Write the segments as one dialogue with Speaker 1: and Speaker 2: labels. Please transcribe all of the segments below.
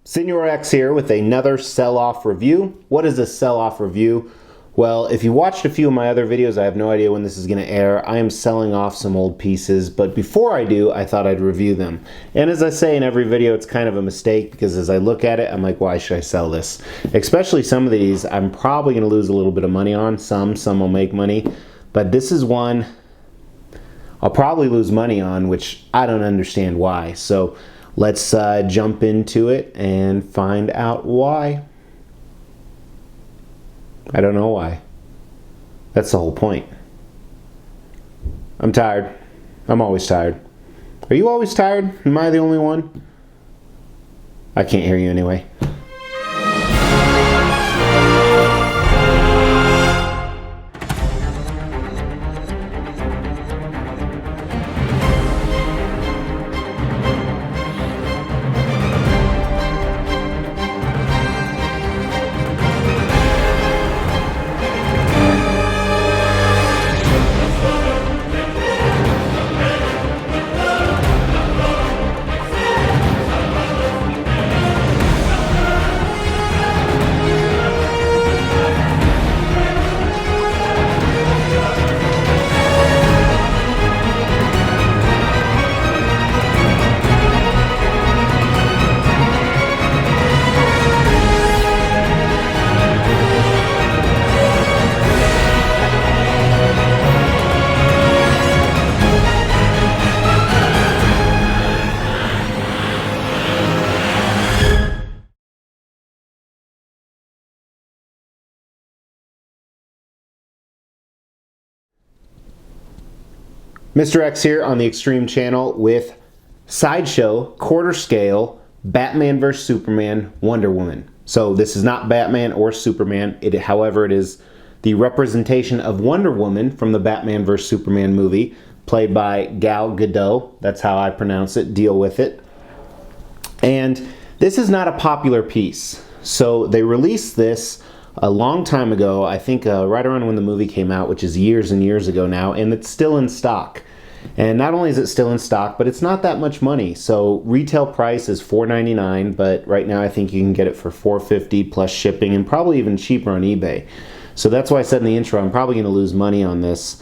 Speaker 1: Senior X here with another sell-off review. What is a sell-off review? Well, if you watched a few of my other videos, I have no idea when this is going to air. I am selling off some old pieces, but before I do, I thought I'd review them. And as I say in every video, it's kind of a mistake because as I look at it, I'm like, why should I sell this? Especially some of these, I'm probably going to lose a little bit of money on. Some will make money. But this is one I'll probably lose money on, which I don't understand why. So let's jump into it and find out why. I don't know why. That's the whole point. I'm tired. I'm always tired. Are you always tired? Am I the only one? I can't hear you anyway. Mr. X here on the Extreme channel with Sideshow quarter scale Batman vs Superman Wonder Woman. So this is not Batman or Superman. However, it is the representation of Wonder Woman from the Batman vs Superman movie, played by Gal Gadot. That's how I pronounce it. Deal with it. And this is not a popular piece. So they released this a long time ago, I think right around when the movie came out, which is years and years ago now, and it's still in stock. And not only is it still in stock, but it's not that much money. So retail price is $4.99, but right now I think you can get it for $4.50 plus shipping and probably even cheaper on eBay. So that's why I said in the intro, I'm probably going to lose money on this.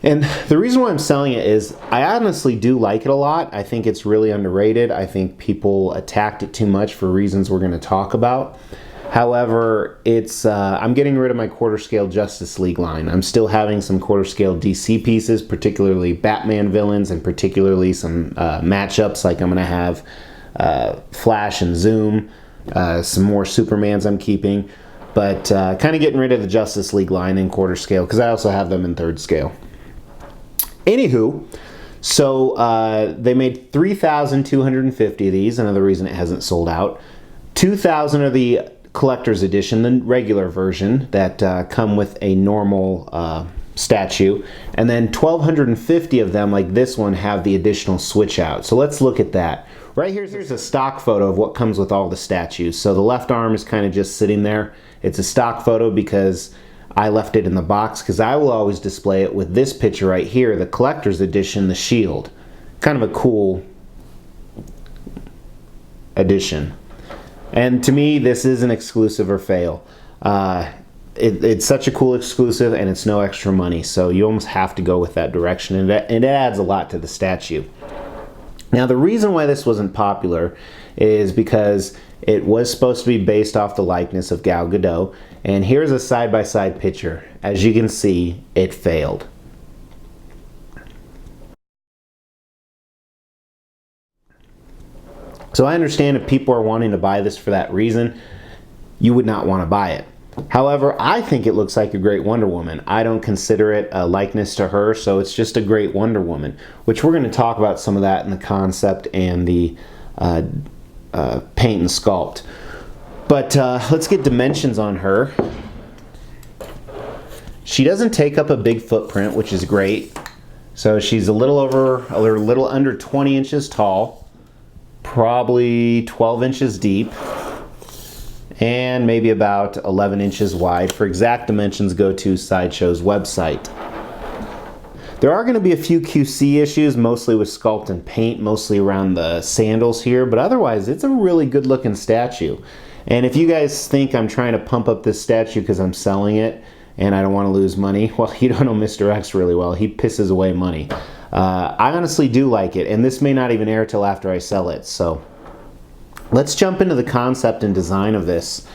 Speaker 1: And the reason why I'm selling it is I honestly do like it a lot. I think it's really underrated. I think people attacked it too much for reasons we're going to talk about. However, I'm getting rid of my quarter scale Justice League line. I'm still having some quarter scale DC pieces, particularly Batman villains and particularly some matchups, like I'm going to have Flash and Zoom, some more Supermans I'm keeping, but kind of getting rid of the Justice League line in quarter scale because I also have them in third scale. Anywho, so they made 3,250 of these, another reason it hasn't sold out. 2,000 of the collector's edition, the regular version that come with a normal statue, and then 1,250 of them, like this one, have the additional switch out. So let's look at that. Right here's a stock photo of what comes with all the statues. So the left arm is kind of just sitting there. It's a stock photo because I left it in the box because I will always display it with this picture right here, the collector's edition, the shield. Kind of a cool edition. And to me, this is an exclusive or fail. It's such a cool exclusive, and it's no extra money, so you almost have to go with that direction, and it adds a lot to the statue. Now, the reason why this wasn't popular is because it was supposed to be based off the likeness of Gal Gadot, and here's a side-by-side picture. As you can see, it failed. So I understand if people are wanting to buy this for that reason, you would not want to buy it. However, I think it looks like a great Wonder Woman. I don't consider it a likeness to her, so it's just a great Wonder Woman, which we're going to talk about some of that in the concept and the paint and sculpt. But let's get dimensions on her. She doesn't take up a big footprint, which is great. So she's a little under 20 inches tall. Probably 12 inches deep and maybe about 11 inches wide. For exact dimensions, go to Sideshow's website. There are going to be a few QC issues, mostly with sculpt and paint, mostly around the sandals here, but otherwise it's a really good looking statue. And if you guys think I'm trying to pump up this statue because I'm selling it and I don't want to lose money, well, you don't know Mr. X really well. He pisses away money. I honestly do like it, and this may not even air till after I sell it. So let's jump into the concept and design of this.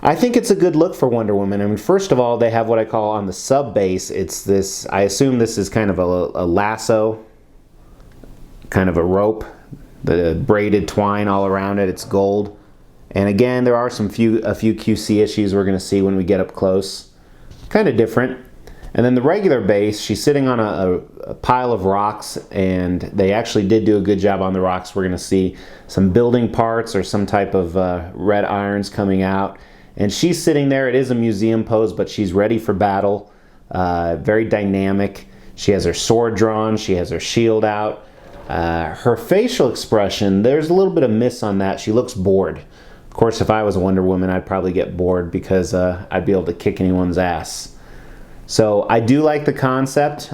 Speaker 1: I think it's a good look for Wonder Woman. I mean, first of all, they have what I call on the sub base, it's this, I assume this is kind of a lasso, kind of a rope, the braided twine all around it. It's gold. And again, there are a few QC issues we're going to see when we get up close. Kind of different. And then the regular base, she's sitting on a pile of rocks, and they actually did do a good job on the rocks. We're going to see some building parts or some type of red irons coming out. And she's sitting there. It is a museum pose, but she's ready for battle. Very dynamic. She has her sword drawn. She has her shield out. Her facial expression, there's a little bit of miss on that. She looks bored. Of course, if I was a Wonder Woman, I'd probably get bored because I'd be able to kick anyone's ass. So I do like the concept.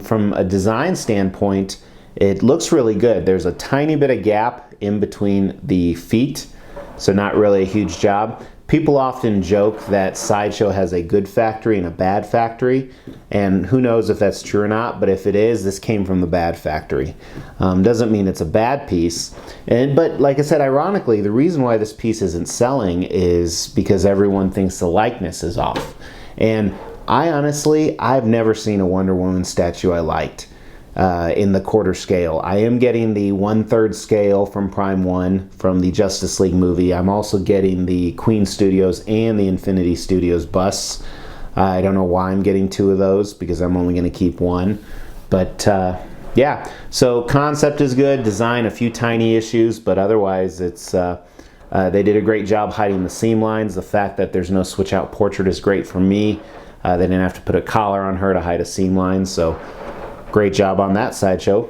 Speaker 1: From a design standpoint, it looks really good. There's a tiny bit of gap in between the feet, so not really a huge job. People often joke that Sideshow has a good factory and a bad factory, and who knows if that's true or not, but if it is, this came from the bad factory. Doesn't mean it's a bad piece. But like I said, ironically, the reason why this piece isn't selling is because everyone thinks the likeness is off. And I've never seen a Wonder Woman statue I liked. In the quarter scale. I am getting the 1/3 scale from Prime 1 from the Justice League movie. I'm also getting the Queen Studios and the Infinity Studios busts. I don't know why I'm getting 2 of those because I'm only going to keep 1. But yeah, so concept is good. Design, a few tiny issues, but otherwise it's they did a great job hiding the seam lines. The fact that there's no switch out portrait is great for me. They didn't have to put a collar on her to hide a seam line, so great job on that, Sideshow.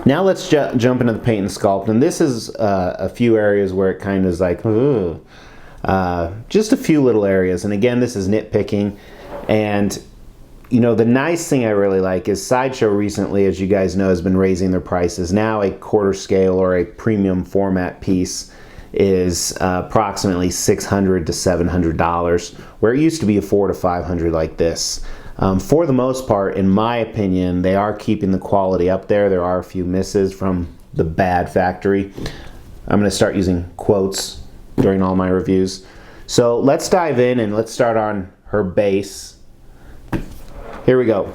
Speaker 1: Now let's jump into the paint and sculpt, and this is a few areas where it kind of is like, just a few little areas. And again, this is nitpicking. And you know, the nice thing I really like is Sideshow recently, as you guys know, has been raising their prices. Now a quarter scale or a premium format piece is approximately $600 to $700, where it used to be a $400 to $500 like this. For the most part, in my opinion, they are keeping the quality up there. There are a few misses from the bad factory. I'm going to start using quotes during all my reviews. So let's dive in and let's start on her base. Here we go.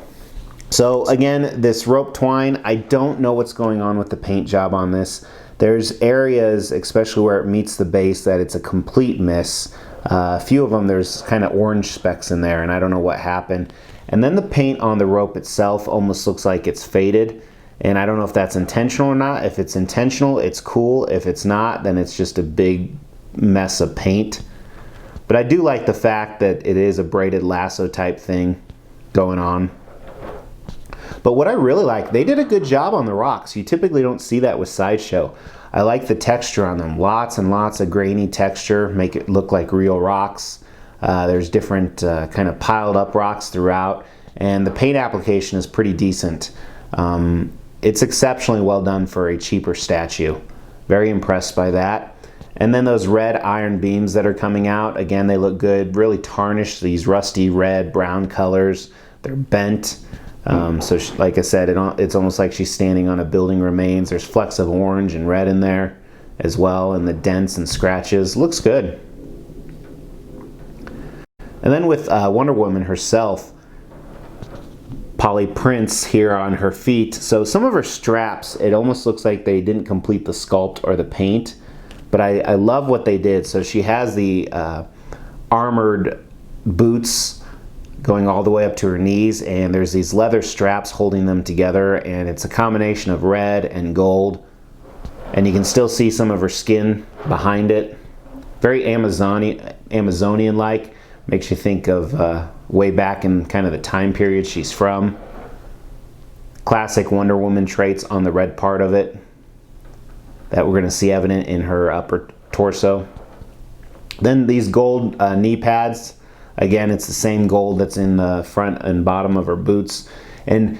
Speaker 1: So again, this rope twine, I don't know what's going on with the paint job on this. There's areas, especially where it meets the base, that it's a complete miss. A few of them, there's kind of orange specks in there, and I don't know what happened. And then the paint on the rope itself almost looks like it's faded, and I don't know if that's intentional or not. If it's intentional, it's cool. If it's not, then it's just a big mess of paint. But I do like the fact that it is a braided lasso type thing going on. But what I really like, they did a good job on the rocks. You typically don't see that with Sideshow. I like the texture on them. Lots and lots of grainy texture, make it look like real rocks. There's different kind of piled up rocks throughout, and the paint application is pretty decent. It's exceptionally well done for a cheaper statue. Very impressed by that. And then those red iron beams that are coming out, again, they look good. Really tarnished, these rusty red, brown colors. They're bent. So like I said, it's almost like she's standing on a building remains. There's flecks of orange and red in there as well, and the dents and scratches. Looks good. And then with Wonder Woman herself, poly prints here on her feet. So some of her straps, it almost looks like they didn't complete the sculpt or the paint, but I love what they did. So she has the armored boots going all the way up to her knees, and there's these leather straps holding them together, and it's a combination of red and gold, and you can still see some of her skin behind it. Very Amazonian-like. Makes you think of way back in kind of the time period she's from. Classic Wonder Woman traits on the red part of it that we're going to see evident in her upper torso. Then these gold knee pads. Again, it's the same gold that's in the front and bottom of her boots. And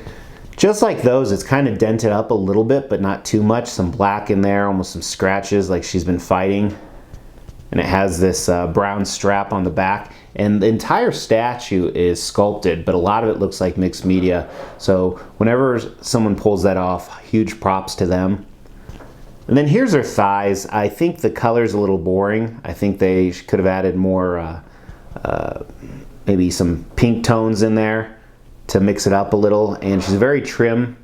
Speaker 1: just like those, it's kind of dented up a little bit, but not too much. Some black in there, almost some scratches like she's been fighting. And it has this brown strap on the back. And the entire statue is sculpted, but a lot of it looks like mixed media. So whenever someone pulls that off, huge props to them. And then here's her thighs. I think the color's a little boring. I think they could have added more, maybe some pink tones in there to mix it up a little. And she's very trim,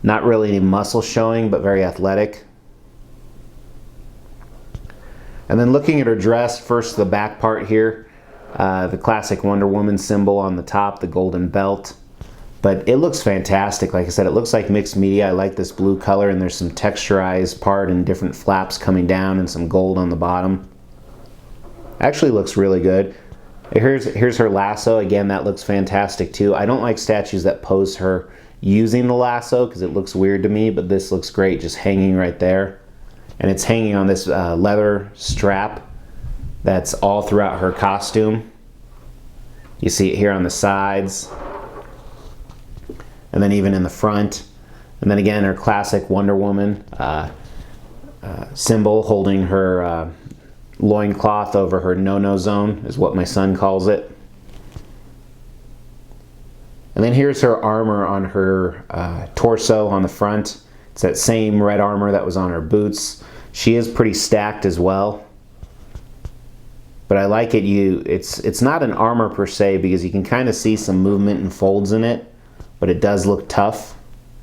Speaker 1: not really any muscle showing, but very athletic. And then looking at her dress, first the back part here, the classic Wonder Woman symbol on the top, the golden belt. But it looks fantastic. Like I said, it looks like mixed media. I like this blue color, and there's some texturized part and different flaps coming down and some gold on the bottom. Actually looks really good. Here's her lasso. Again, that looks fantastic too. I don't like statues that pose her using the lasso because it looks weird to me, but this looks great just hanging right there. And it's hanging on this leather strap that's all throughout her costume. You see it here on the sides, and then even in the front. And then again, her classic Wonder Woman symbol holding her loincloth over her no-no zone is what my son calls it. And then here's her armor on her torso on the front. It's that same red armor that was on her boots. She is pretty stacked as well. But I like it. It's not an armor per se because you can kind of see some movement and folds in it, but it does look tough.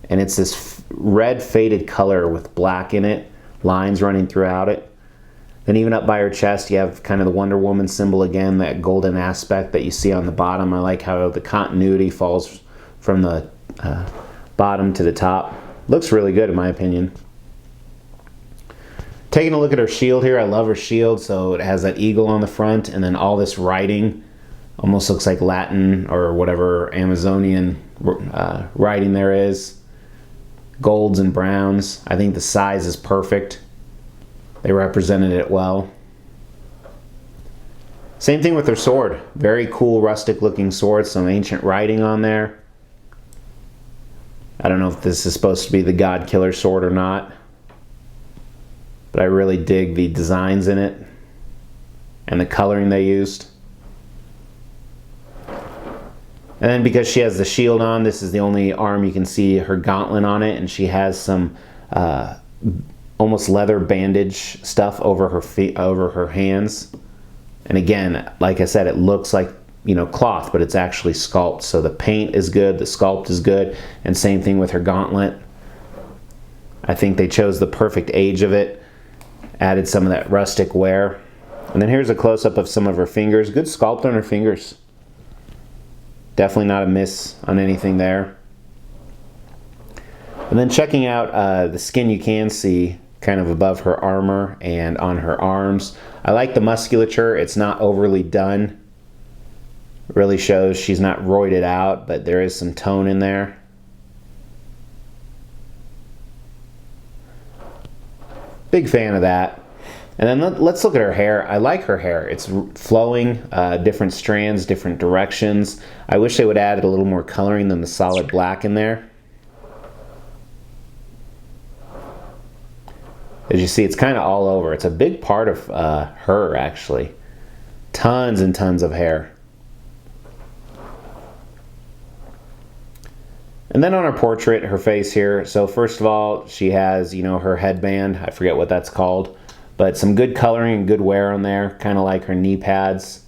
Speaker 1: And it's this red faded color with black in it, lines running throughout it. Then even up by her chest, you have kind of the Wonder Woman symbol again, that golden aspect that you see on the bottom. I like how the continuity falls from the bottom to the top. Looks really good in my opinion. Taking a look at her shield here, I love her shield. So it has that eagle on the front, and then all this writing. Almost looks like Latin or whatever Amazonian writing there is. Golds and browns. I think the size is perfect. They represented it well. Same thing with her sword. Very cool rustic looking sword. Some ancient writing on there. I don't know if this is supposed to be the God Killer sword or not, but I really dig the designs in it and the coloring they used. And then because she has the shield on, this is the only arm you can see her gauntlet on it, and she has some almost leather bandage stuff over her feet, over her hands. And again, like I said, it looks like, you know, cloth, but it's actually sculpt. So the paint is good, the sculpt is good, and same thing with her gauntlet. I think they chose the perfect age of it, added some of that rustic wear. And then here's a close-up of some of her fingers. Good sculpt on her fingers. Definitely not a miss on anything there. And then checking out the skin, you can see kind of above her armor and on her arms. I like the musculature. It's not overly done. It really shows she's not roided out, but there is some tone in there. Big fan of that. And then let's look at her hair. I like her hair. It's flowing, different strands, different directions. I wish they would add a little more coloring than the solid black in there. As you see, it's kind of all over. It's a big part of her, actually. Tons and tons of hair. And then on her portrait, her face here. So first of all, she has, you know, her headband. I forget what that's called. But some good coloring and good wear on there. Kind of like her knee pads.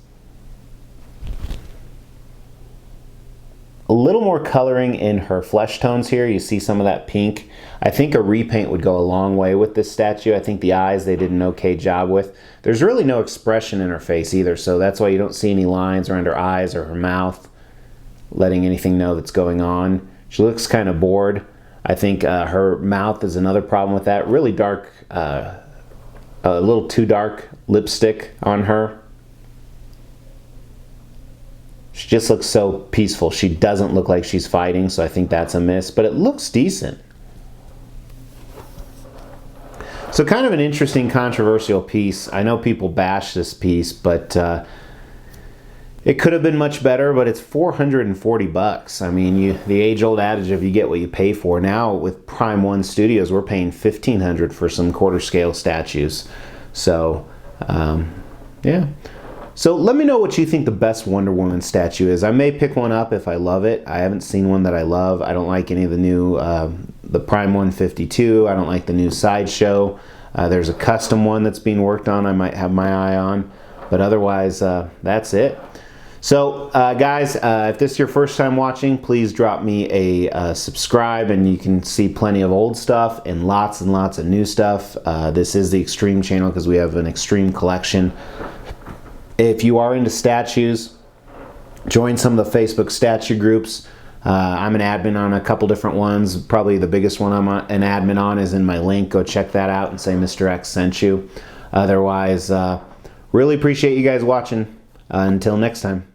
Speaker 1: A little more coloring in her flesh tones here. You see some of that pink. I think a repaint would go a long way with this statue. I think the eyes they did an okay job with. There's really no expression in her face either, so that's why you don't see any lines around her eyes or her mouth letting anything know that's going on. She looks kind of bored. I think her mouth is another problem with that. Really dark, a little too dark lipstick on her. She just looks so peaceful. She doesn't look like she's fighting, so I think that's a miss, but it looks decent. So kind of an interesting, controversial piece. I know people bash this piece, but It could have been much better, but it's 440 bucks. I mean, the age-old adage of you get what you pay for. Now with Prime One Studios, we're paying $1,500 for some quarter scale statues. So, yeah. So let me know what you think the best Wonder Woman statue is. I may pick one up if I love it. I haven't seen one that I love. I don't like any of the new, the Prime 152. I don't like the new Sideshow. There's a custom one that's being worked on I might have my eye on. But otherwise, that's it. So guys, if this is your first time watching, please drop me a subscribe, and you can see plenty of old stuff and lots of new stuff. This is the Extreme channel because we have an Extreme collection. If you are into statues, join some of the Facebook statue groups. I'm an admin on a couple different ones. Probably the biggest one I'm an admin on is in my link. Go check that out and say Mr. X sent you. Otherwise, really appreciate you guys watching. Until next time.